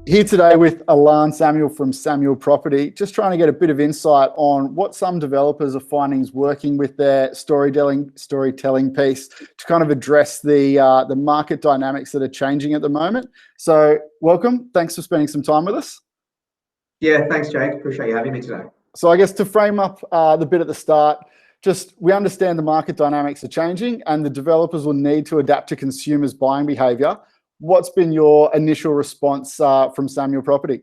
Here today with Illan Samuel from Samuel Property, just trying to get a bit of insight on what some developers are finding is working with their storytelling piece to kind of address the market dynamics that are changing at the moment. So welcome. Thanks for spending some time with us. Yeah, thanks, Jake. Appreciate you having me today. So I guess to frame up the bit at the start, just we understand the market dynamics are changing and the developers will need to adapt to consumers' buying behaviour. What's been your initial response from Samuel Property?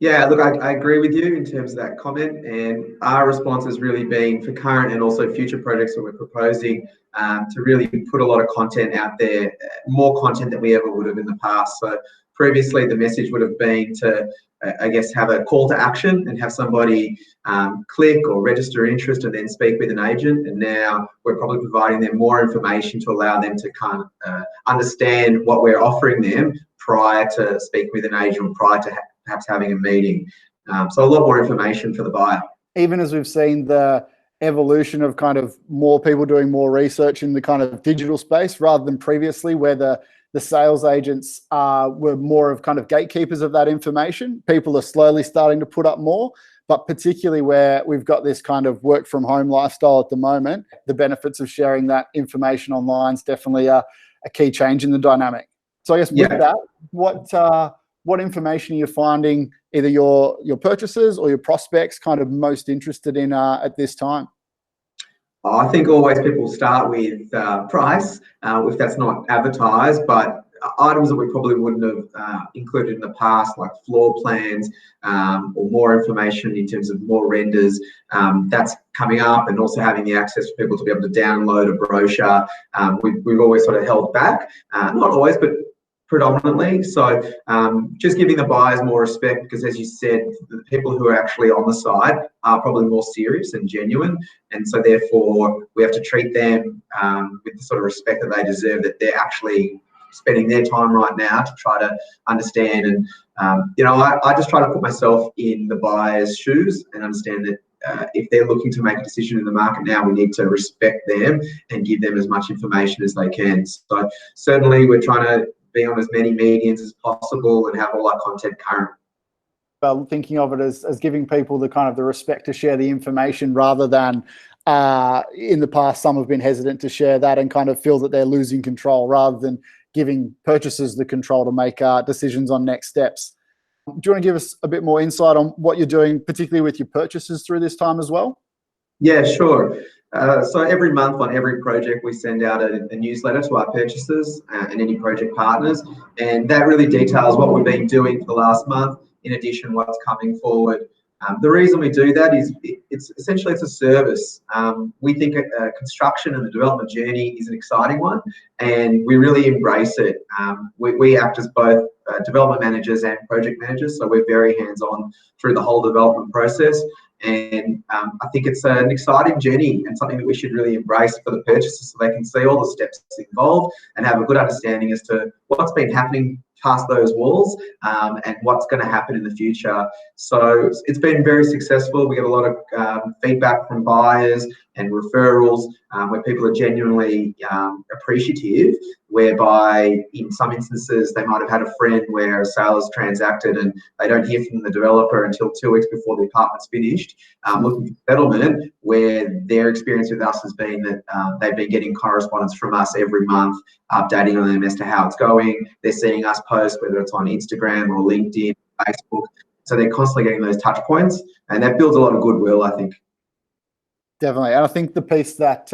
Yeah, look, I agree with you in terms of that comment, and our response has really been for current and also future projects that we're proposing to really put a lot of content out there, more content than we ever would have in the past. So previously the message would have been to, I guess, have a call to action and have somebody click or register interest and then speak with an agent. And now we're probably providing them more information to allow them to kind of understand what we're offering them prior to speaking with an agent, prior to perhaps having a meeting. So a lot more information for the buyer. Even as we've seen the evolution of kind of more people doing more research in the kind of digital space rather than previously where the sales agents were more of kind of gatekeepers of that information. People are slowly starting to put up more, but particularly where we've got this kind of work from home lifestyle at the moment, the benefits of sharing that information online is definitely a key change in the dynamic. So I guess with that, what information are you finding either your purchasers or your prospects kind of most interested in at this time? I think always people start with price, if that's not advertised, but items that we probably wouldn't have included in the past, like floor plans or more information in terms of more renders, that's coming up, and also having the access for people to be able to download a brochure. We've always sort of held back, not always, but predominantly. So just giving the buyers more respect, because as you said, the people who are actually on the site are probably more serious and genuine. And so therefore we have to treat them with the sort of respect that they deserve, that they're actually spending their time right now to try to understand. And, I just try to put myself in the buyer's shoes and understand that if they're looking to make a decision in the market now, we need to respect them and give them as much information as they can. So certainly we're trying to be on as many mediums as possible and have all our content current. Well, thinking of it as giving people the kind of the respect to share the information rather than in the past, some have been hesitant to share that and kind of feel that they're losing control rather than giving purchasers the control to make decisions on next steps. Do you want to give us a bit more insight on what you're doing, particularly with your purchasers through this time as well? Yeah, sure. So every month on every project, we send out a newsletter to our purchasers and any project partners. And that really details what we've been doing for the last month, in addition what's coming forward. The reason we do that is it's essentially a service. We think construction and the development journey is an exciting one, and we really embrace it. We act as both development managers and project managers, so we're very hands-on through the whole development process. And I think it's an exciting journey and something that we should really embrace for the purchasers, so they can see all the steps involved and have a good understanding as to what's been happening past those walls and what's going to happen in the future. So it's been very successful. We get a lot of feedback from buyers and referrals where people are genuinely appreciative, whereby in some instances they might have had a friend where a sale is transacted and they don't hear from the developer until 2 weeks before the apartment's finished, looking for settlement, where their experience with us has been that they've been getting correspondence from us every month, updating on them as to how it's going. They're seeing us post, whether it's on Instagram or LinkedIn, Facebook. So they're constantly getting those touch points, and that builds a lot of goodwill, I think. Definitely. And I think the piece that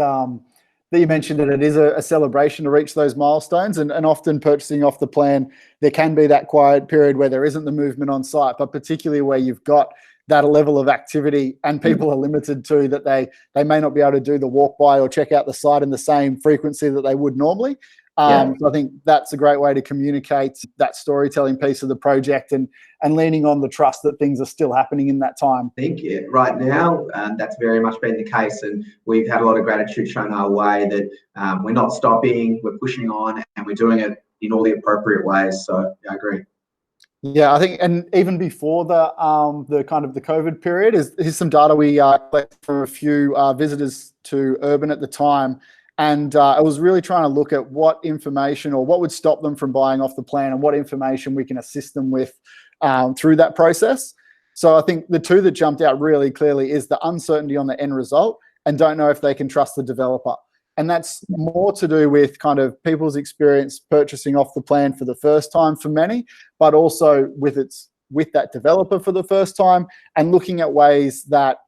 you mentioned, that it is a celebration to reach those milestones, and often purchasing off the plan, there can be that quiet period where there isn't the movement on site, but particularly where you've got that level of activity and people are limited to that they may not be able to do the walk by or check out the site in the same frequency that they would normally. So I think that's a great way to communicate that storytelling piece of the project and leaning on the trust that things are still happening in that time. I think right now that's very much been the case, and we've had a lot of gratitude shown our way that we're not stopping, we're pushing on, and we're doing it in all the appropriate ways. So I agree. Yeah, I think, and even before the kind of the COVID period, here's some data we collected from a few visitors to Urban at the time. And I was really trying to look at what information or what would stop them from buying off the plan and what information we can assist them with through that process. So I think the two that jumped out really clearly is the uncertainty on the end result and don't know if they can trust the developer. And that's more to do with kind of people's experience purchasing off the plan for the first time for many, but also with that developer for the first time and looking at ways that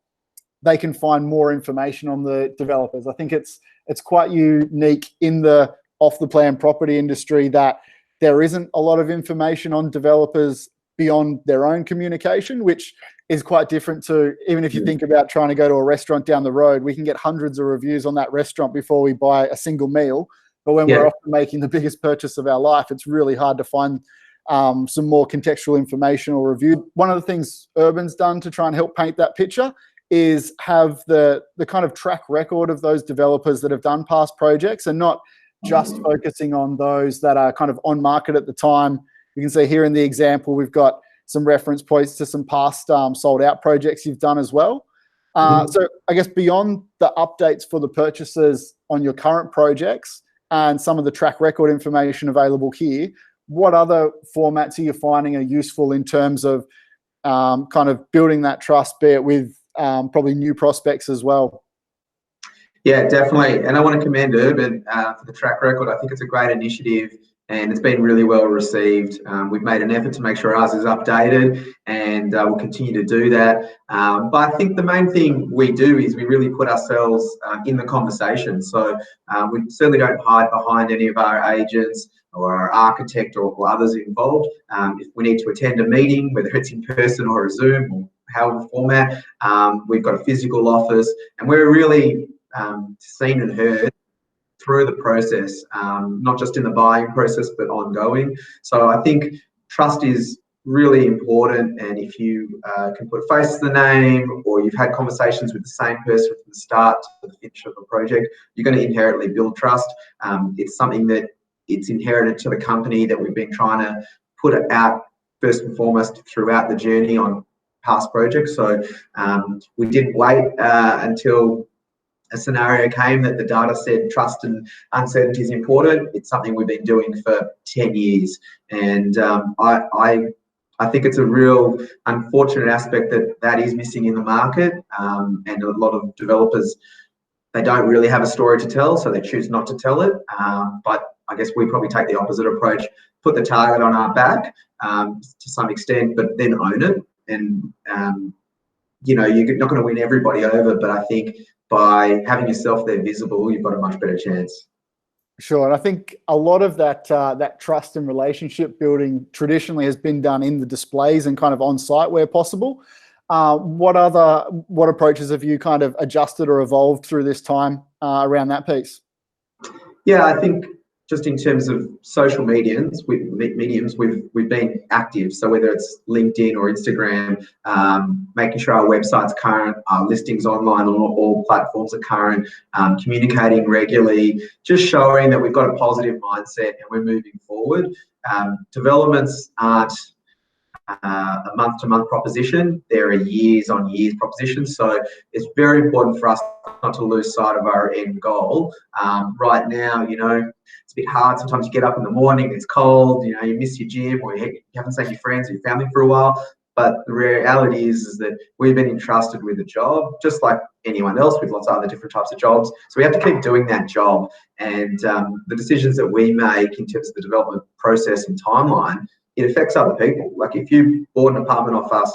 they can find more information on the developers. I think it's quite unique in the off-the-plan property industry that there isn't a lot of information on developers beyond their own communication, which is quite different to, even if you think about trying to go to a restaurant down the road, we can get hundreds of reviews on that restaurant before we buy a single meal. But when we're often making the biggest purchase of our life, it's really hard to find some more contextual information or review. One of the things Urban's done to try and help paint that picture is have the kind of track record of those developers that have done past projects and not just focusing on those that are kind of on market at the time. You can see here in the example, we've got some reference points to some past sold out projects you've done as well. So I guess beyond the updates for the purchasers on your current projects and some of the track record information available here, what other formats are you finding are useful in terms of kind of building that trust, be it with probably new prospects as well? Yeah, definitely. And I want to commend Urban for the track record. I think it's a great initiative and it's been really well received. We've made an effort to make sure ours is updated and we'll continue to do that. But I think the main thing we do is we really put ourselves in the conversation. So we certainly don't hide behind any of our agents or our architect or others involved. If we need to attend a meeting, whether it's in person or a Zoom or however format, we've got a physical office and we're really seen and heard through the process, not just in the buying process, but ongoing. So I think trust is really important. And if you can put face to the name or you've had conversations with the same person from the start to the finish of the project, you're going to inherently build trust. It's something that it's inherited to the company that we've been trying to put it out first and foremost throughout the journey on past projects. So we didn't wait until a scenario came that the data said trust and uncertainty is important. It's something we've been doing for 10 years. And I think it's a real unfortunate aspect that is missing in the market. And a lot of developers, they don't really have a story to tell, so they choose not to tell it. But I guess we probably take the opposite approach, put the target on our back to some extent, but then own it. And, you know, you're not going to win everybody over, but I think by having yourself there visible, you've got a much better chance. Sure, and I think a lot of that that trust and relationship building traditionally has been done in the displays and kind of on site where possible. What approaches have you kind of adjusted or evolved through this time around that piece? Yeah, I think just in terms of social mediums, we've been active. So whether it's LinkedIn or Instagram, making sure our website's current, our listings online on all platforms are current, communicating regularly, just showing that we've got a positive mindset and we're moving forward. Developments aren't a month-to-month proposition. They're a years-on-years proposition. So it's very important for us not to lose sight of our end goal. Right now, you know, it's a bit hard. Sometimes you get up in the morning, it's cold, you know, you miss your gym or you haven't seen your friends or your family for a while. But the reality is that we've been entrusted with a job, just like anyone else with lots of other different types of jobs. So we have to keep doing that job. And the decisions that we make in terms of the development process and timeline, it affects other people. Like if you bought an apartment off us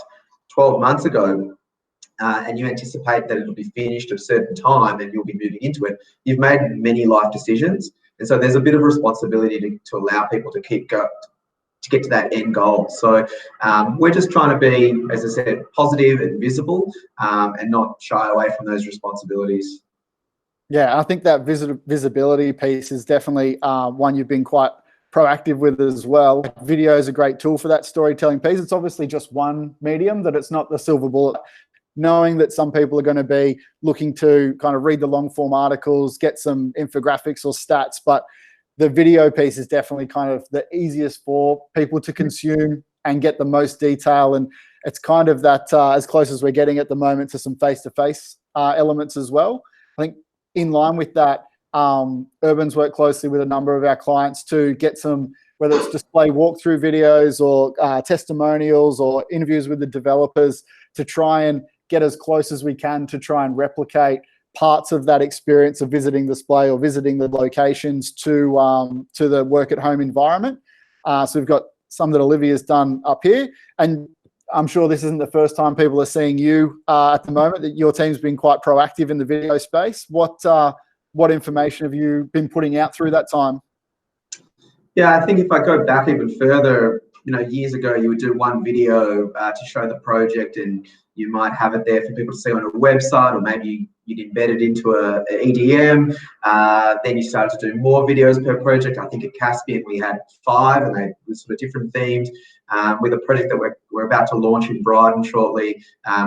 12 months ago and you anticipate that it'll be finished at a certain time and you'll be moving into it, you've made many life decisions. And so there's a bit of responsibility to allow people to keep going, to get to that end goal. So we're just trying to be, as I said, positive and visible and not shy away from those responsibilities. Yeah, I think that visibility piece is definitely one you've been quite proactive with as well. Video is a great tool for that storytelling piece. It's obviously just one medium, that it's not the silver bullet. Knowing that some people are going to be looking to kind of read the long form articles, get some infographics or stats, but the video piece is definitely kind of the easiest for people to consume and get the most detail. And it's kind of that as close as we're getting at the moment to some face-to-face elements as well. I think in line with that, Urban's worked closely with a number of our clients to get some, whether it's display walkthrough videos or testimonials or interviews with the developers, to try and get as close as we can to try and replicate parts of that experience of visiting the display or visiting the locations to the work at home environment. So we've got some that Olivia's done up here, and I'm sure this isn't the first time people are seeing you at the moment, that your team's been quite proactive in the video space. What information have you been putting out through that time? Yeah, I think if I go back even further, years ago, you would do one video to show the project, and you might have it there for people to see on a website, or maybe you'd embed it into a EDM. Then you started to do more videos per project. I think at Caspian we had 5, and they were sort of different themes. With a project that we're about to launch in Brighton shortly,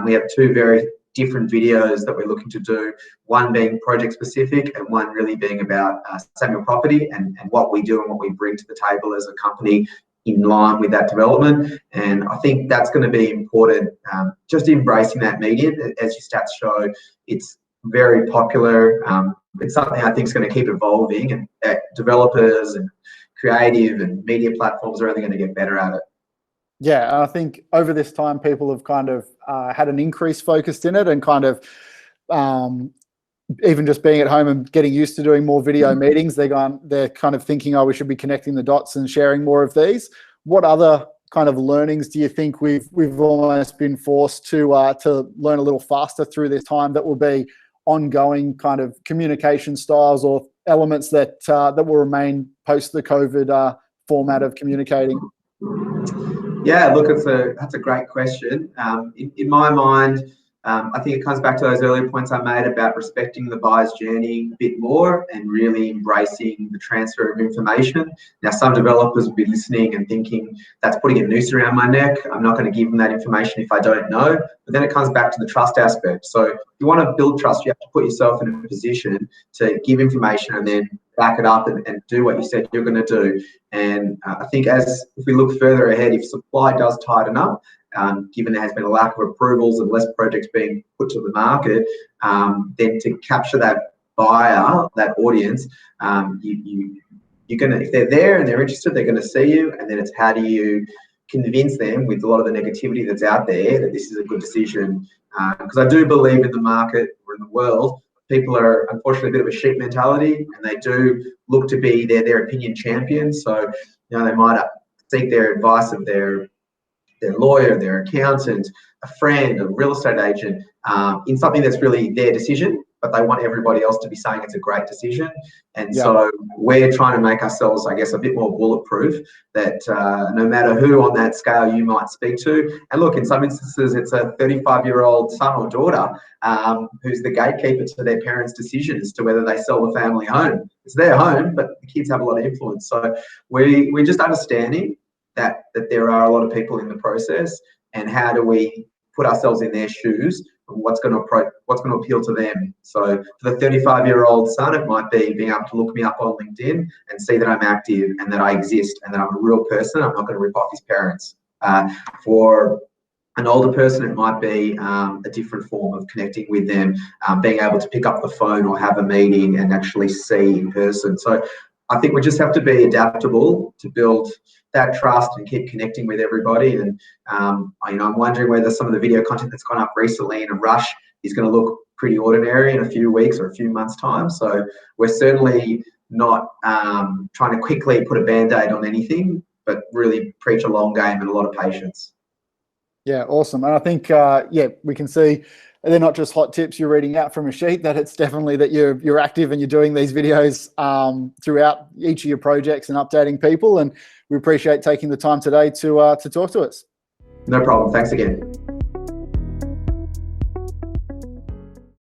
we have 2 very different videos that we're looking to do, one being project specific and one really being about Samuel Property and what we do and what we bring to the table as a company in line with that development. And I think that's going to be important, just embracing that medium. As your stats show, it's very popular. It's something I think is going to keep evolving, and developers and creative and media platforms are only going to get better at it. Yeah, I think over this time, people have kind of had an increase focused in it, and kind of even just being at home and getting used to doing more video meetings, they're kind of thinking, oh, we should be connecting the dots and sharing more of these. What other kind of learnings do you think we've almost been forced to learn a little faster through this time that will be ongoing kind of communication styles or elements that will remain post the COVID format of communicating? Yeah, look, that's a great question. In my mind, I think it comes back to those earlier points I made about respecting the buyer's journey a bit more and really embracing the transfer of information. Now, some developers will be listening and thinking, that's putting a noose around my neck. I'm not going to give them that information if I don't know. But then it comes back to the trust aspect. So if you want to build trust, you have to put yourself in a position to give information and then back it up and do what you said you're going to do. And I think if we look further ahead, if supply does tighten up, given there has been a lack of approvals and less projects being put to the market, then to capture that buyer, that audience, you're gonna, if they're there and they're interested, they're going to see you, and then it's how do you convince them with a lot of the negativity that's out there that this is a good decision. Because I do believe in the market or in the world, people are unfortunately a bit of a sheep mentality, and they do look to be their opinion champions. So they might seek their advice of their lawyer, their accountant, a friend, a real estate agent, in something that's really their decision, but they want everybody else to be saying it's a great decision. And so we're trying to make ourselves, I guess, a bit more bulletproof, that no matter who on that scale you might speak to, and look, in some instances, it's a 35-year-old son or daughter who's the gatekeeper to their parents' decision as to whether they sell the family home. It's their home, but the kids have a lot of influence. So we're just understanding that there are a lot of people in the process, and how do we put ourselves in their shoes, and what's going to appeal to them. So for the 35-year-old son, it might be being able to look me up on LinkedIn and see that I'm active and that I exist and that I'm a real person. I'm not going to rip off his parents. For an older person, it might be a different form of connecting with them, being able to pick up the phone or have a meeting and actually see in person. So I think we just have to be adaptable to build that trust and keep connecting with everybody. And I'm wondering whether some of the video content that's gone up recently in a rush is going to look pretty ordinary in a few weeks or a few months' time. So we're certainly not trying to quickly put a band-aid on anything, but really preach a long game and a lot of patience. Yeah, awesome. And I think, we can see they're not just hot tips you're reading out from a sheet, that it's definitely that you're active and you're doing these videos throughout each of your projects and updating people. And we appreciate taking the time today to talk to us. No problem. Thanks again.